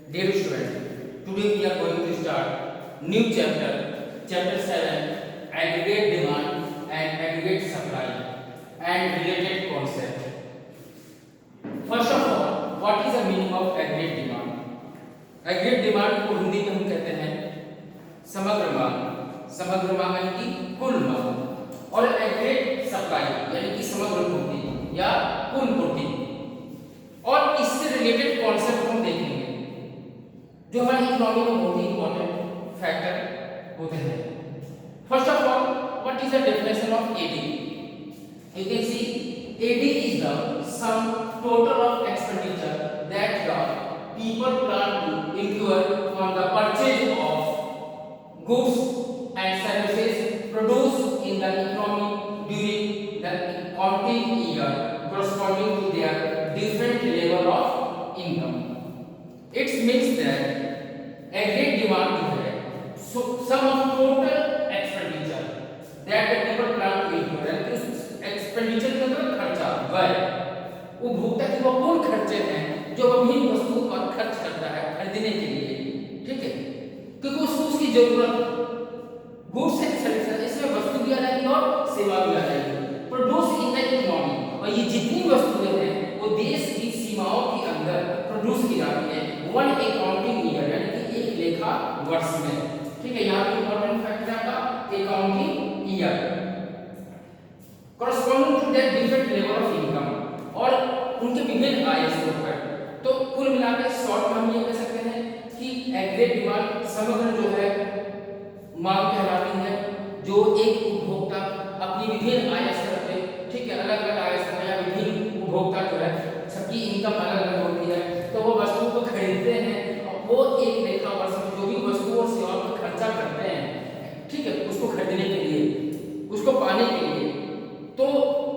Dear student, today we are going to start new chapter, chapter 7, aggregate demand and aggregate supply and related concept. First of all, what is the meaning of aggregate demand? Aggregate demand को हिंदी में हम कहते हैं समग्र मांग। समग्र मांग यानी कि कुल मांग, और एग्रीगेट सप्लाई यानी कि समग्र पूर्ति या कुल पूर्ति। और इससे रिलेटेड कॉन्सेप्ट हम देखेंगे जो हमारी इकोनॉमी में बहुत ही इंपॉर्टेंट फैक्टर होते हैं। First of all, what is the definition of AD? You can see AD is the sum total of expenditure that the people plan to incur on the purchase of goods and services produced in the economy during the accounting year corresponding to their different level of income. It means that aggregate demand जो है so sum of total expenditure that the people plan to incur, and expenditure मतलब खर्चा, व्यय, उपभोक्ता के वो कौन खर्चे हैं जो विभिन्न वस्तुओं पर खर्च करता है खरीदने के लिए, ठीक है, क्योंकि उसको उसकी जरूरत गुड्स एंड सर्विसेज, इसमें वस्तु भी आ जाएगी और सेवा भी आ जाएगी, प्रोड्यूस इन द इकोनॉमी। और ये जितनी वस्तुएं हैं वो देश की सीमाओं के अंदर प्रोड्यूस की जाती है वन अकाउंटिंग ईयर यानी कि एक लेखा वर्ष में, ठीक है। यहाँ पे इंपॉर्टेंट फैक्टर है आपका accounting year corresponding to their different level of income, और उनके विभिन्न आय स्रोत पर। तो कुल मिलाकर शॉर्ट में हम ये कह सकते हैं कि एग्रीगेट डिमांड समग्र जो है मांग कहलाती है, जो एक उपभोक्ता अपनी विभिन्न आय स्तर पे, ठीक है, अलग अलग आय स्तर या विभिन्न उपभोक्ता जो है सबकी इनकम अलग अलग होती है, तो वो वस्तु को खरीदते हैं और वो एक लेखा वर्ष में जो भी वस्तु और सेवा पर खर्चा करते हैं, ठीक है, उसको खरीदने के लिए, उसको पाने के लिए, तो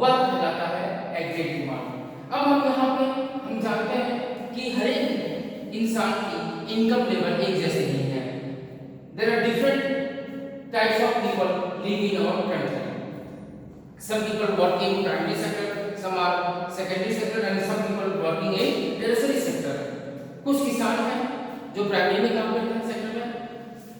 वह कहलाता है एग्रीगेट डिमांड। अब हम यहाँ पे हम जानते हैं कि हर एक इंसान की इनकम लेवल एक जैसे नहीं है। There are different types of people live in our country. Some people work in primary sector, some are secondary sector, and some people working in tertiary sector. कुछ किसान हैं जो प्राइमरी में काम करते हैं सेक्टर में,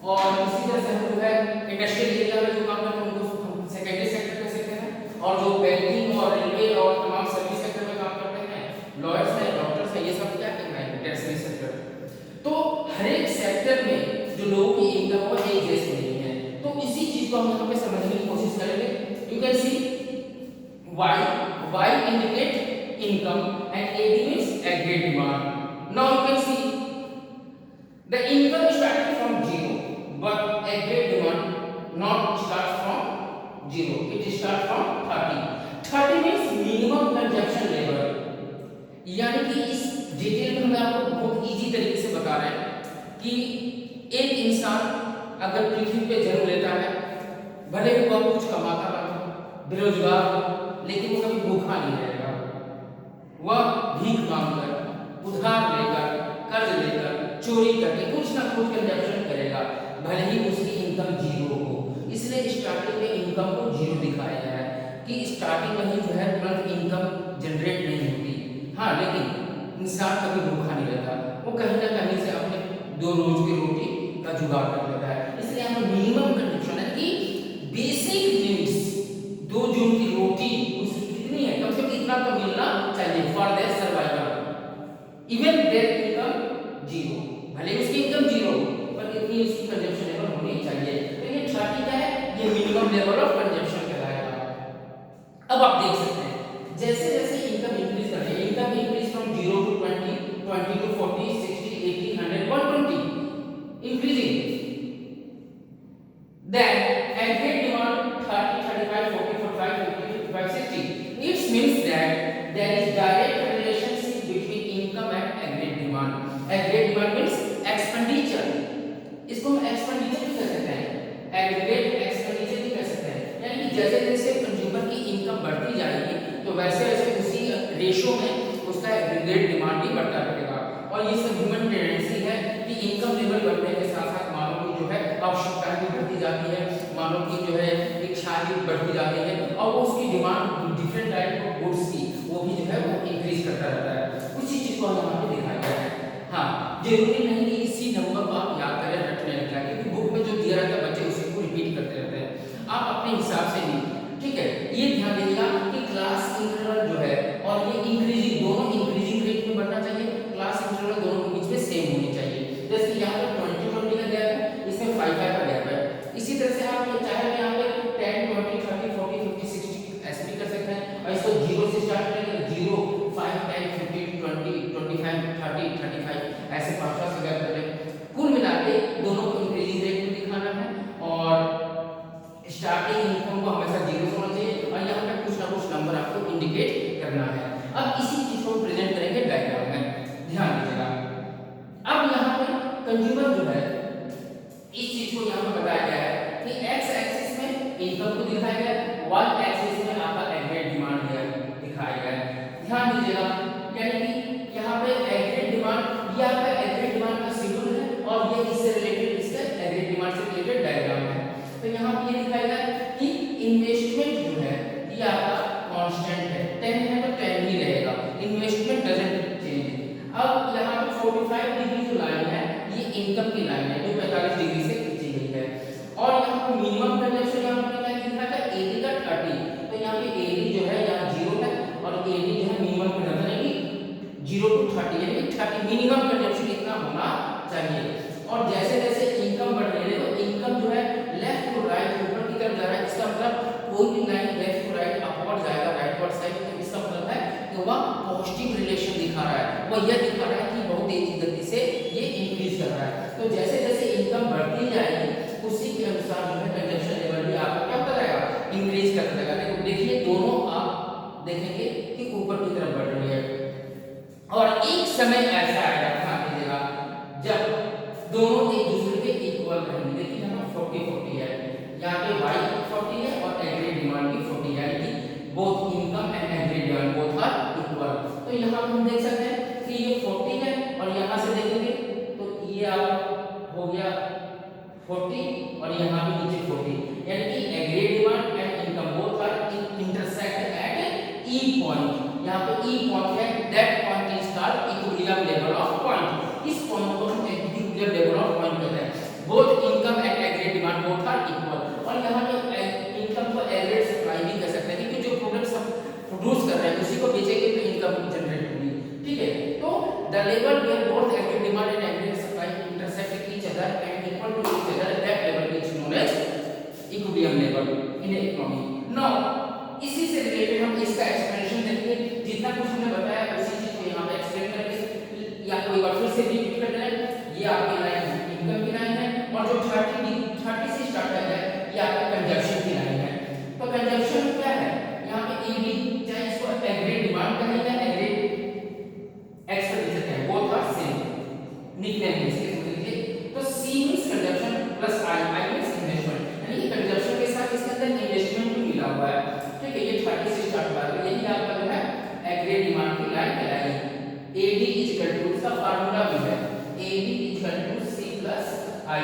और इसी तरह से हम जो है इंडस्ट्रियल एरिया में जो काम करते हैं उनको सेकेंडरी सेक्टर कह सकते हैं, और जो बैंकिंग और रेलवे और तमाम सर्विस सेक्टर में काम करते हैं, लॉयर्स हैं, डॉक्टर्स हैं, ये सब क्या कहलाएंगे? Tertiary sector. तो हर एक सेक्टर में जो लोगों की इनकम वो एक जैसी नहीं है, तो इसी चीज को हम यहाँ पे समझने की कोशिश करेंगे। You can see Y indicate income and AD means aggregate demand. Now you can see the income starting from zero, but aggregate demand not start from zero, it start from 30 means minimum consumption level. यानी कि इस detail में हम आपको बहुत easy तरीके से बता रहे हैं कि एक इंसान अगर पृथ्वी पे जन्म लेता है, भले ही वह कुछ कमाता ना हो, बेरोजगार हो, लेकिन वो कभी भूखा नहीं रहेगा। वह भीख मांगकर, उधार लेकर, कर्ज लेकर, चोरी करके कुछ ना कुछ कंजप्शन करेगा, भले ही उसकी इनकम जीरो हो। इसलिए स्टार्टिंग में इनकम को जीरो दिखाया गया है कि स्टार्टिंग में ही जो है तुरंत इनकम जनरेट नहीं होती। हाँ, लेकिन इंसान कभी भूखा नहीं रहता, वो कहीं ना कहीं से अपने दो रोज की रोटी का जुगाड़ कर लेता है। इसलिए हमें मिनिमम कंडीशन है कि बेसिक नीड्स, दो जून की रोटी उसकी कितनी है, कम से कम इतना तो मिलना चाहिए for their survival. Even there income zero, भले उसकी इनकम जीरो पर इतनी उसकी कंजप्शन लेवल होनी चाहिए। तो ये 30 का है, ये मिनिमम लेवल ऑफ कंजप्शन कहलाएगा। अब आप देख सकते हैं जैसे जैसे इनकम इंक्रीज कर रही है, income increase from 0 to 20, 20 to 40, 60, 80, 100, 120 increasing, then aggregate demand 30, 35, 40, 45, 50, 55, 60. It means that there is direct relationship between income and aggregate demand. Aggregate demand means expenditure, इसको हम एक्सपेंडिचर भी कह सकते हैं, एग्रीगेट एक्सपेंडिचर भी कह सकते हैं। यानी कि जैसे जैसे कंज्यूमर की इनकम बढ़ती जाएगी तो वैसे वैसे उसी रेशो में उसका एग्रीगेट डिमांड भी बढ़ता रहेगा। और ये सब ह्यूमन टेंडेंसी है कि इनकम लेवल बढ़ने के साथ साथ मानव की जो है आवश्यकताएं भी बढ़ती जाती है, मानव की जो है इच्छाएं भी बढ़ती जाती है, और उसकी demand different type of goods की वो भी जो है वो इंक्रीज करता रहता है। उसी चीज को हम यहाँ पे दिखाया गया है। हाँ, जरूरी नहीं कि इसी नंबर को आप याद करें रटने लग जाए, क्योंकि बुक में जो दिया रहता है बच्चे उसी को रिपीट करते रहते हैं। आप अपने हिसाब से नहीं, ठीक है। ये ध्यान दीजिएगा कि क्लास इंटरवल जो है और ये इंक्रीजिंग, दोनों इंक्रीजिंग रेट में बढ़ना चाहिए। क्लास इंटरवल दोनों के बीच में सेम होनी चाहिए। जैसे यहाँ पर 20-20 का गैप है, इसमें 5-5 का गैप है। इसी तरह से आप चाहे यहाँ पे 10, 20, 30, 40, 50, 60 ऐसे भी कर सकते हैं। और इसको 0 से स्टार्ट करेंगे, 0, 5, 10, 15, 20, 25, 30, 35 ऐसे 5 से गैप करें। कुल मिला के दोनों को इंक्रीजिंग रेट में दिखाना है और स्टार्टिंग इनकम को हमेशा 0 से होना चाहिए और यहाँ पे कुछ ना कुछ नंबर आपको इंडिकेट करना है। अब इसी चीज को प्रेजेंट करेंगे डायग्राम में, ध्यान दीजिएगा। अब यहाँ पे कंज्यूमर जो है इस चीज को यहाँ पे बताया गया है कि एक्स एक्सिस में इनकम को दिखाया गया है, वाई एक्सिस में आपका एग्रीगेट डिमांड दिखाया गया है। ध्यान दीजिएगा, यानी कि यहाँ पे एग्रीगेट डिमांड, ये आपका एग्रीगेट डिमांड का शेड्यूल है और ये इससे रिलेटेड, इसका एग्रीगेट डिमांड से रिलेटेड डायग्राम है। तो यहाँ पे ये दिखाया गया कि इन्वेस्टमेंट जो है ये आपका कांस्टेंट है, 10 है तो 10 ही रहेगा, इन्वेस्टमेंट डजंट चेंज। अब यहाँ पे 45 डिग्री जो लाइन है ये इनकम की लाइन है जो 45 डिग्री से खींची गई है। और यहाँ पे मिनिमम कंजप्शन यहाँ पे क्या लिखा है, एडी का 30। तो यहाँ पे एडी जो है यहाँ 0 है और एडी जो है मिनिमम कंजप्शन है कि 0 to 30, यानी कि 30 मिनिमम कंजप्शन इतना होना चाहिए। और जैसे जैसे इनकम बढ़ रही है तो इनकम जो है लेफ्ट टू राइट ऊपर की तरफ जा रहा है। इसका मतलब कोई भी line left to right upward जाएगा राइटवर्ड साइड, तो इसका मतलब है कि वह पॉजिटिव रिलेशन दिखा रहा है, वह यह दिखा रहा है कि बहुत तेजी गति से ये इंक्रीज कर रहा है। तो जैसे जैसे इनकम बढ़ती जाएगी उसी के अनुसार जो है कंजप्शन लेवल भी आपका क्या होता जाएगा, इंक्रीज करता जाएगा। देखो देखिए दोनों आप देखेंगे कि ऊपर की तरफ बढ़ रही है और एक समय ऐसा आएगा, ध्यान दीजिएगा, जब दोनों एक दूसरे के इक्वल रहेंगे। देखिए यहाँ 40-40 है, यहाँ पे y 40 है और एग्रीगेट डिमांड भी 40 है, यानी कि both income and aggregate demand both are equal. तो यहाँ हम देख सकते हैं कि ये 40 है और यहाँ से देखेंगे तो ये आप हो गया 40 और यहाँ भी नीचे 40, यानी कि aggregate demand and income both are intersect at E point. यहाँ पे ई पॉइंट है, that point is called equilibrium level of point. इस पॉइंट को हम इक्विलिब्रियम लेवल ऑफ पॉइंट कहते हैं। Both income and aggregate demand both are equal. और यहाँ पे इनकम को एग्रीगेट सप्लाई भी कह सकते हैं, क्योंकि जो प्रोडक्ट्स हम प्रोड्यूस कर रहे हैं उसी को बेचेंगे तो इनकम जनरेट होगी, ठीक है। तो the level where both aggregate demand and aggregate supply intersect each other and equal to each other, that level is known as equilibrium level in economy. Now इसी से रिलेटेड हम इसका एक्सप्लेनेशन देखेंगे। जितना कुछ हमने बताया उसी चीज को यहाँ पे एक्सप्लेन करेंगे, या कोई बार फिर से रिपीट कर रहे हैं। ये आपकी लाइन इनकम की लाइन है और जो 30 से स्टार्ट है ये आपका कंजप्शन की लाइन है। तो कंजप्शन क्या है, यहाँ पे ईडी, चाहे इसको एग्रीगेट डिमांड कहें या एग्रीगेट एक्सपेंडिचर कहें, बोथ आर सेम निकनेम है इसके, समझ लीजिए। तो C means consumption plus I means investment, यानी कंजप्शन के साथ इसके अंदर इन्वेस्टमेंट भी मिला हुआ है, ठीक है। ये 30 से स्टार्ट हुआ है, यही आपका जो है एग्रीगेट डिमांड की लाइन कहलाएगी। एडी इज इक्वल टू, इसका फार्मूला भी है, AD is equal to C plus I,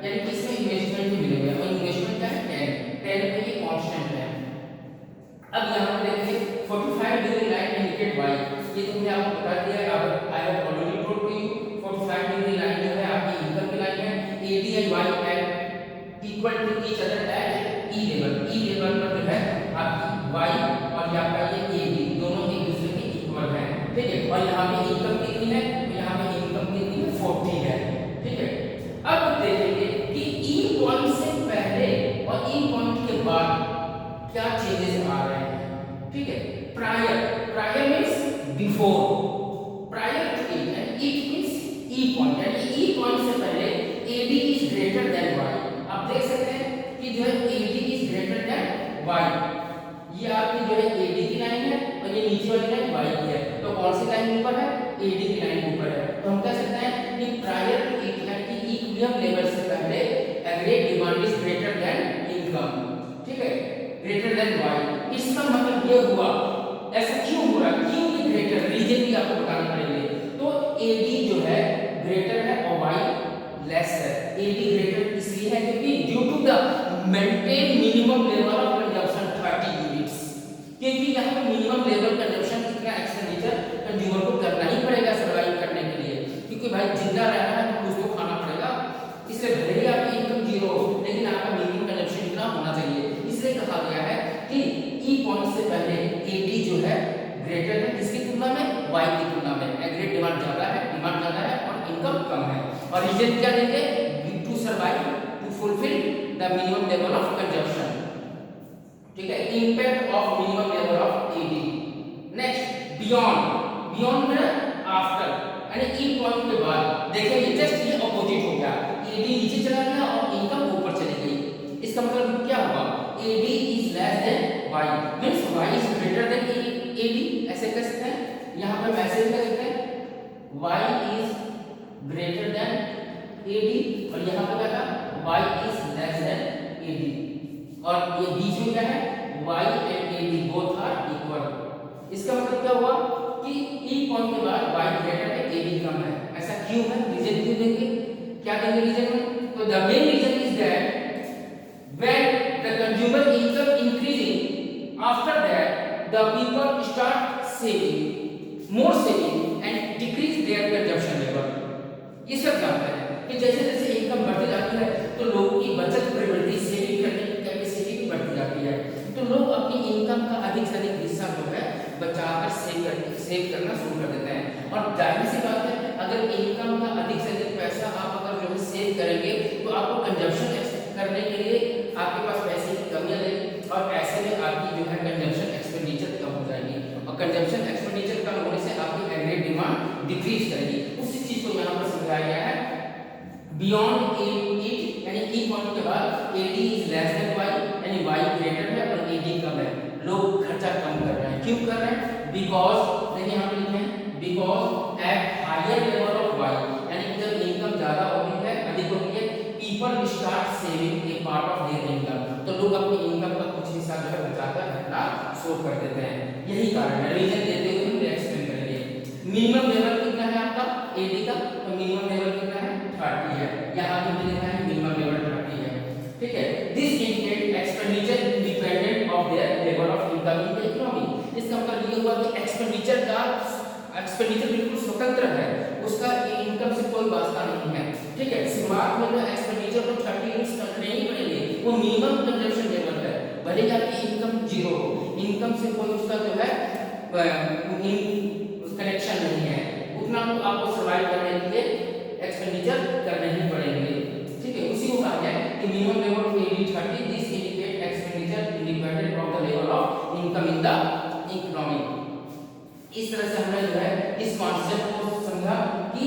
यानी कि इसमें इन्वेस्टमेंट भी मिलेगा और इन्वेस्टमेंट क्या है 10 पे ये कांस्टेंट है। अब यहाँ पे देखिए 45 डिग्री लाइन इंडिकेट y, ये तो मैंने आपको बता दिया है, अब I have already told to you 45 degree line जो है आपकी इनकम की लाइन है। AD and y at equal to each other at E level, E level पर जो है आपकी y और ये आपका ये एडी दोनों एक दूसरे के इक्वल है, ठीक है। और यहाँ पे इनकम कितनी है, यहाँ पे इनकम कितनी है 40 है, ठीक है। अब देखेंगे कि ई पॉइंट से पहले और ई पॉइंट के बाद क्या चेंजेस आ रहे हैं, ठीक है। Prior means before, prior to it and it means E point, यानी ई पॉइंट से पहले AD is greater than Y. आप देख सकते हैं कि जो है AD is greater than Y, ये आपकी जो है एडी की लाइन है और ये नीचे वाली लाइन वाई की है। तो कौन सी लाइन ऊपर है, एडी की लाइन ऊपर है। तो हम कह सकते हैं कि प्रायर टू इट यानी कि इक्विलिब्रियम लेवल से पहले aggregate demand is greater then income, ठीक है, ग्रेटर देन वाई। इसका मतलब ये हुआ, ऐसा क्यों हो रहा है, क्यों ये ग्रेटर, रीजन भी आपको बताना पड़ेगा। तो एडी जो है ग्रेटर है और वाई लेस है। एडी ग्रेटर इसलिए है क्योंकि due to the maintain minimum level of consumption 30 units, क्योंकि यहाँ पे मिनिमम लेवल कंजप्शन कितना एक्सपेंडिचर कंज्यूमर को करना ही पड़ेगा सर्वाइव करने के लिए, क्योंकि कहा गया है कि ई पॉइंट से पहले एडी जो है ग्रेटर है किसकी तुलना में, वाई की तुलना में। एग्रीगेट डिमांड ज्यादा है और इनकम कम है। और रीजन क्या देंगे, to survive, to fulfil the minimum level of consumption, ठीक है, impact of minimum level of AD. Next beyond में आफ्टर, यानी ई पॉइंट के बाद देखिए जस्ट ये अपोजिट हो गया, एडी नीचे चला गया और इनकम ऊपर चली गई। इसका मतलब क्या हुआ, AD is less than Y, means Y is greater than AD, ऐसे कह सकते हैं। यहां पे मैसेज कर सकते हैं Y is greater than AD और यहां पे क्या था Y is less than AD, और ये बीच में क्या है, Y and AD both are equal. इसका मतलब क्या हुआ कि ई पॉइंट के बाद y ग्रेटर है, एडी कम है। ऐसा क्यों है, रीजन क्यों देंगे, क्या देंगे रीजन में, तो the main reason is that when the consumer income increasing after that the people start saving more saving and decrease their consumption level. ये सब जानते हैं कि जैसे जैसे इनकम बढ़ती जाती है तो लोगों की बचत प्रवृत्ति, सेविंग करने की कैपेसिटी भी बढ़ती जाती है, तो लोग अपनी इनकम का अधिक से अधिक हिस्सा जो है बचाकर सेव करना शुरू कर देते हैं। और जाहिर सी बात है, अगर इनकम का अधिक से अधिक पैसा आप अगर जो है सेव करेंगे तो आपको कंजम्पशन करने के लिए आपके पास पैसे की कमी आ जाएगी और ऐसे में आपकी जो है कंजम्पशन एक्सपेंडिचर कम हो जाएगी और कंजम्पशन एक्सपेंडिचर कम होने से आपकी एग्रीगेट डिमांड डिक्रीज करेगी। उसी चीज को यहाँ पर समझाया गया है, बियॉन्ड इट यानी ई पॉइंट के बाद AD is less than Y, यानी वाई ग्रेटर है और एडी कम है, लोग खर्चा कम कर रहे हैं। क्यों कर रहे हैं, बिकॉज देखिए यहाँ पे लिखे हैं because at higher level of Y, यानी जब इनकम ज्यादा हो गई है, अधिक हो गई है, people start saving A part of their income, तो लोग अपनी इनकम का कुछ हिस्सा जो है बचाकर रखना शुरू कर देते हैं। यही कारण है, रीजन देते हुए हम एक्सप्लेन करेंगे। मिनिमम लेवल कितना है आपका एडी का, तो मिनिमम लेवल कितना है 30 है, यहाँ पे लिखा है मिनिमम लेवल 30 है, ठीक है। This indicate expenditure independent of their level of income in the economy. इसका मतलब ये हुआ कि एक्सपेंडिचर बिल्कुल स्वतंत्र है, उसका इनकम से कोई वास्ता नहीं है, ठीक है। शुरुआत में तो एक्सपेंडिचर को 30 यूनिट्स करने ही पड़ेंगे, वो मिनिमम कंजम्पशन लेवल है, भले ही आपकी इनकम जीरो हो, इनकम से कोई उसका जो है कनेक्शन नहीं है, उतना तो आपको सर्वाइव करने के लिए एक्सपेंडिचर करने ही पड़ेंगे, ठीक है। उसी को कहा गया कि minimum level of AD 30, this indicate expenditure independent of the level of income in the economy. इस तरह से हमने जो है इस कॉन्सेप्ट को समझा कि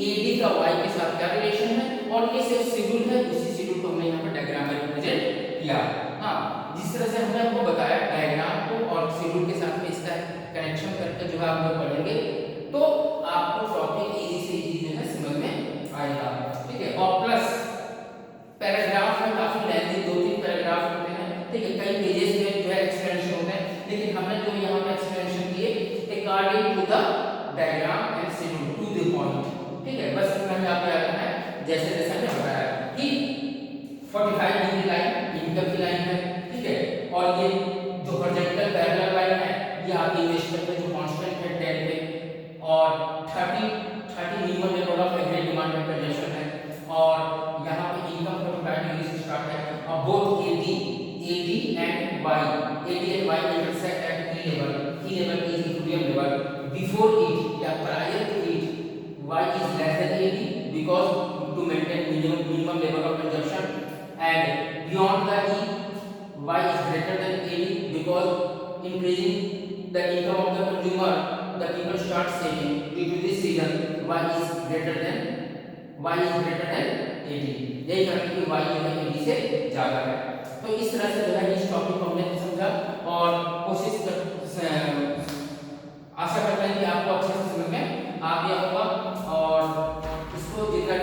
एडी का वाई के साथ क्या रिलेशन है और ये सिर्फ शेड्यूल है, उसी शेड्यूल को हमने यहाँ पर डायग्राम में रिप्रेजेंट किया। हाँ, जिस तरह से हमने आपको बताया डायग्राम को और शेड्यूल के साथ में इसका कनेक्शन करके जो है आप लोग पढ़ेंगे तो आपको टॉपिक इजी से इजी जो है समझ में आएगा, ठीक है। और प्लस पैराग्राफ में काफी लेंथी 2-3 पैराग्राफ होते हैं, ठीक है, कई पेजेस में जो है एक्सप्लेनेशन होते हैं, लेकिन हमने जो यहाँ पे एक्सप्लेनेशन किए according to the diagram and schedule to the point, ठीक है। बस इतना ही आपको याद रखना है, जैसे जैसे हमने बताया कि 45 डिग्री लाइन इनकम की लाइन है, ठीक है, और ये जो हॉरिजॉन्टल पैरेलल लाइन है ये आपकी इन्वेस्टमेंट में जो कांस्टेंट है 10 पे, और 30 minimum level of aggregate demand and consumption है, और यहाँ पे इनकम 45 डिग्री से स्टार्ट है, और both AD and Y intersect at E level is equilibrium level before it या prior to it Y is less than AD because to maintain minimum level of consumption and beyond the E y is greater than AD because increasing the income of the consumer, the people start saving. Due to this reason, y is greater than AD. यही कारण कि y जो है AD से ज़्यादा है। तो इस तरह से जो है इस टॉपिक को हमने समझा और कोशिश कर आशा करते हैं कि आपको अच्छे से समझ में आ गया होगा और इसको जितना